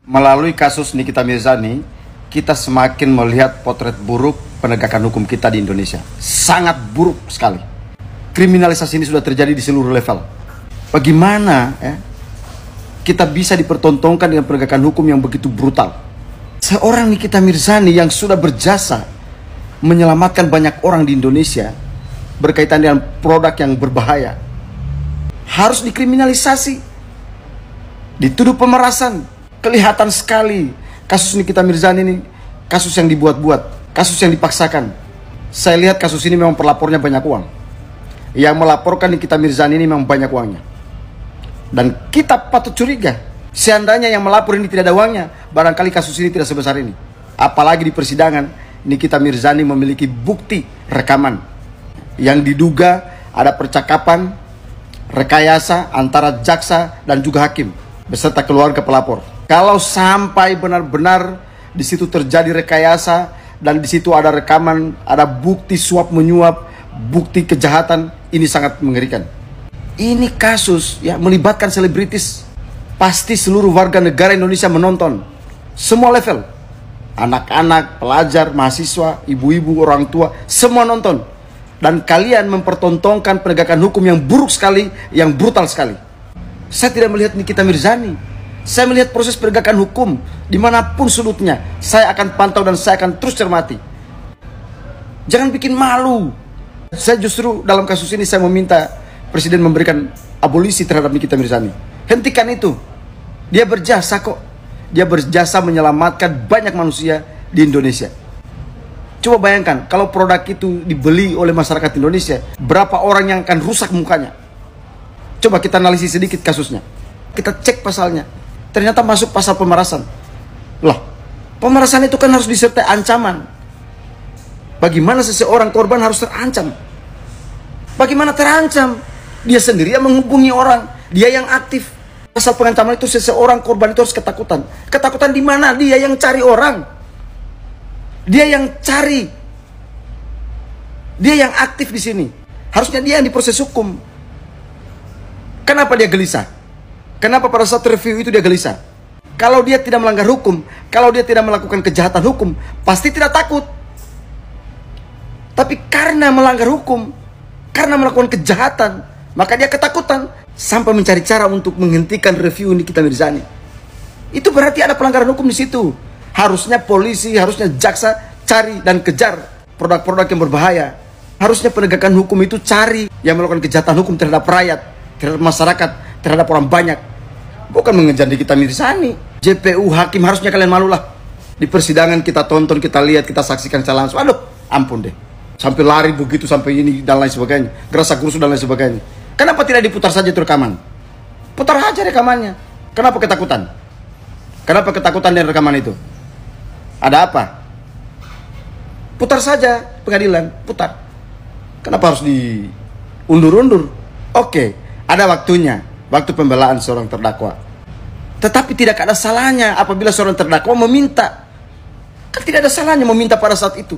Melalui kasus Nikita Mirzani, kita semakin melihat potret buruk penegakan hukum kita di Indonesia. Sangat buruk sekali. Kriminalisasi ini sudah terjadi di seluruh level. Bagaimana kita bisa dipertontonkan dengan penegakan hukum yang begitu brutal? Seorang Nikita Mirzani yang sudah berjasa menyelamatkan banyak orang di Indonesia berkaitan dengan produk yang berbahaya, harus dikriminalisasi, dituduh pemerasan. Kelihatan sekali kasus Nikita Mirzani ini kasus yang dibuat-buat, kasus yang dipaksakan. Saya lihat kasus ini memang pelapornya banyak uang. Yang melaporkan Nikita Mirzani ini memang banyak uangnya. Dan kita patut curiga, seandainya yang melapor ini tidak ada uangnya, barangkali kasus ini tidak sebesar ini. Apalagi di persidangan, Nikita Mirzani memiliki bukti rekaman yang diduga ada percakapan rekayasa antara jaksa dan juga hakim beserta keluarga pelapor. Kalau sampai benar-benar di situ terjadi rekayasa dan di situ ada rekaman, ada bukti suap menyuap, bukti kejahatan, ini sangat mengerikan. Ini kasus ya melibatkan selebritis. Pasti seluruh warga negara Indonesia menonton. Semua level. Anak-anak, pelajar, mahasiswa, ibu-ibu, orang tua, semua nonton. Dan kalian mempertontonkan penegakan hukum yang buruk sekali, yang brutal sekali. Saya tidak melihat Nikita Mirzani. Saya melihat proses penegakan hukum dimanapun sudutnya. Saya akan pantau dan saya akan terus cermati. Jangan bikin malu. Saya justru dalam kasus ini saya meminta Presiden memberikan abolisi terhadap Nikita Mirzani. Hentikan itu. Dia berjasa kok. Dia berjasa menyelamatkan banyak manusia di Indonesia. Coba bayangkan kalau produk itu dibeli oleh masyarakat Indonesia, berapa orang yang akan rusak mukanya. Coba kita analisis sedikit kasusnya. Kita cek pasalnya. Ternyata masuk pasal pemerasan. Loh, pemerasan itu kan harus disertai ancaman. Bagaimana seseorang korban harus terancam? Bagaimana terancam? Dia sendiri yang menghubungi orang, dia yang aktif. Pasal pengancaman itu seseorang korban itu harus ketakutan. Ketakutan di mana? Dia yang cari orang. Dia yang cari. Dia yang aktif di sini. Harusnya dia yang diproses hukum. Kenapa dia gelisah? Kenapa pada saat review itu dia gelisah? Kalau dia tidak melanggar hukum, kalau dia tidak melakukan kejahatan hukum, pasti tidak takut. Tapi karena melanggar hukum, karena melakukan kejahatan, maka dia ketakutan sampai mencari cara untuk menghentikan review Nikita Mirzani. Itu berarti ada pelanggaran hukum di situ. Harusnya polisi, harusnya jaksa cari dan kejar produk-produk yang berbahaya. Harusnya penegakan hukum itu cari yang melakukan kejahatan hukum terhadap rakyat, terhadap masyarakat, terhadap orang banyak. Bukan mengejar Nikita Mirzani. JPU, hakim, harusnya kalian malu lah. Di persidangan kita tonton, kita lihat, kita saksikan secara langsung. Aduh, ampun deh. Sampai lari begitu, sampai ini dan lain sebagainya. Gerasa gerusu dan lain sebagainya. Kenapa tidak diputar saja itu rekaman? Putar aja rekamannya. Kenapa ketakutan? Kenapa ketakutan dengan rekaman itu? Ada apa? Putar saja pengadilan, putar. Kenapa harus diundur-undur? Oke, ada waktunya. Waktu pembelaan seorang terdakwa. Tetapi tidak ada salahnya apabila seorang terdakwa meminta. Kan tidak ada salahnya meminta pada saat itu.